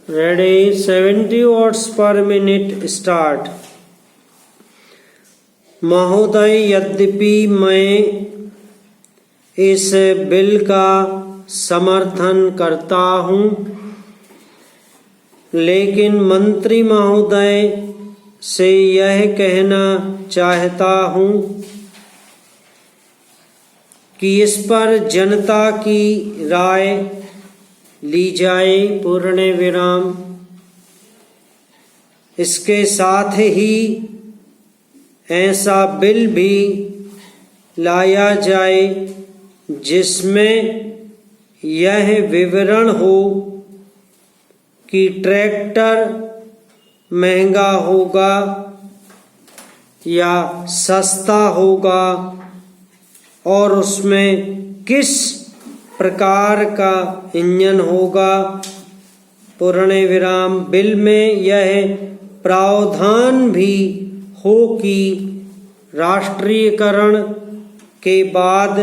Ready 70 watts पर minute start. महोदय, यद्यपि मैं इस बिल का समर्थन करता हूं, लेकिन मंत्री महोदय से यह कहना चाहता हूं कि इस पर जनता की राय ली जाए। पूर्ण विराम। इसके साथ ही ऐसा बिल भी लाया जाए जिसमें यह विवरण हो कि ट्रैक्टर महंगा होगा या सस्ता होगा और उसमें किस प्रकार का इंजन होगा। पूर्ण विराम। बिल में यह प्रावधान भी हो कि राष्ट्रीयकरण के बाद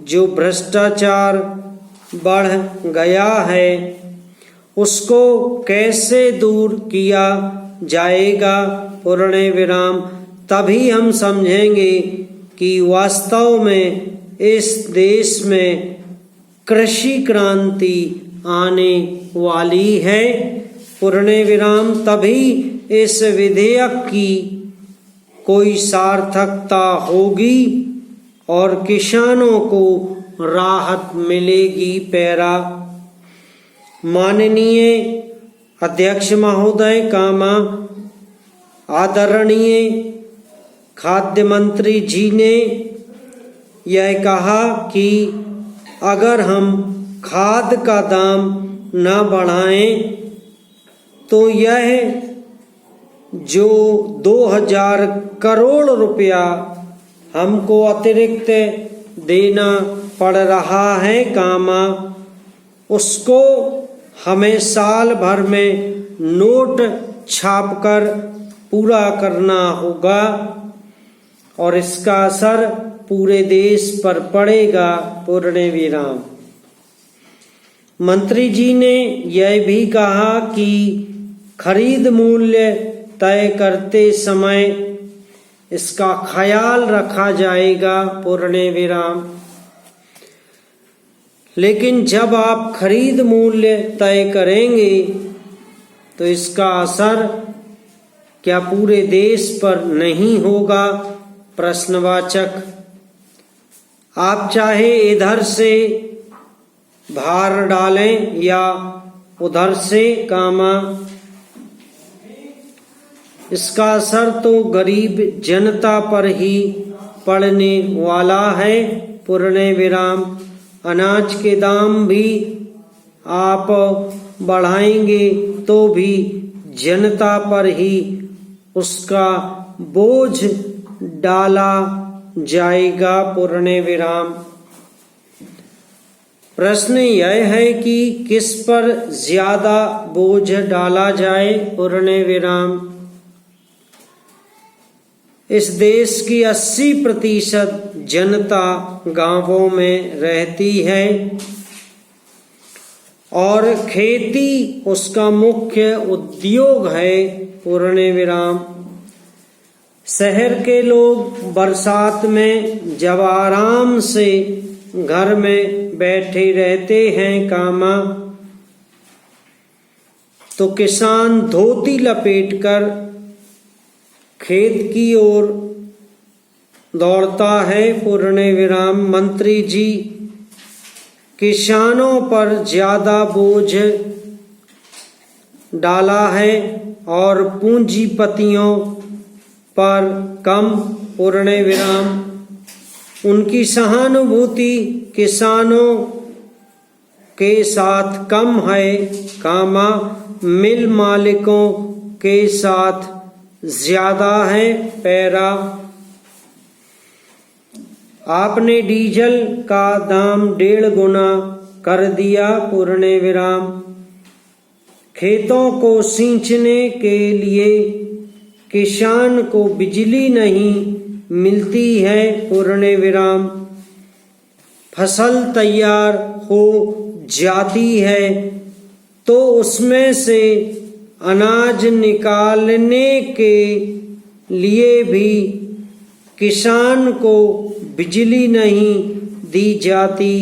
जो भ्रष्टाचार बढ़ गया है उसको कैसे दूर किया जाएगा। पूर्ण विराम। तभी हम समझेंगे कि वास्तव में इस देश में कृषि क्रांति आने वाली है। पूर्ण विराम। तभी इस विधेयक की कोई सार्थकता होगी और किसानों को राहत मिलेगी। पैरा। माननीय अध्यक्ष महोदय, आदरणीय खाद्य मंत्री जी ने यह कहा कि अगर हम खाद का दाम न बढ़ाएं तो यह जो 2000 करोड़ रुपया हमको अतिरिक्त देना पड़ रहा है उसको हमें साल भर में नोट छापकर पूरा करना होगा और इसका असर पूरे देश पर पड़ेगा। पूर्ण विराम। मंत्री जी ने यह भी कहा कि खरीद मूल्य तय करते समय इसका ख्याल रखा जाएगा। पूर्ण विराम। लेकिन जब आप खरीद मूल्य तय करेंगे तो इसका असर क्या पूरे देश पर नहीं होगा। प्रश्नवाचक। आप चाहे इधर से भार डालें या उधर से इसका असर तो गरीब जनता पर ही पड़ने वाला है। पूर्ण विराम। अनाज के दाम भी आप बढ़ाएंगे तो भी जनता पर ही उसका बोझ डाला जाएगा। पूर्ण विराम। प्रश्न यह है कि किस पर ज्यादा बोझ डाला जाए। पूर्ण विराम। इस देश की 80% जनता गांवों में रहती है और खेती उसका मुख्य उद्योग है। पूर्ण विराम। शहर के लोग बरसात में जब आराम से घर में बैठे रहते हैं तो किसान धोती लपेटकर खेत की ओर दौड़ता है। पूर्ण विराम। मंत्री जी किसानों पर ज्यादा बोझ डाला है और पूंजीपतियों पर कम। पूर्ण विराम। उनकी सहानुभूति किसानों के साथ कम है मिल मालिकों के साथ ज्यादा है। पैरा। आपने डीजल का दाम 1.5 गुना कर दिया। पूर्ण विराम। खेतों को सींचने के लिए किसान को बिजली नहीं मिलती है। पूर्ण विराम। फसल तैयार हो जाती है तो उसमें से अनाज निकालने के लिए भी किसान को बिजली नहीं दी जाती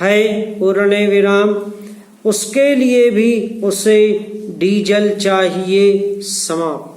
है, पूर्ण विराम, उसके लिए भी उसे डीजल चाहिए, समाप्त।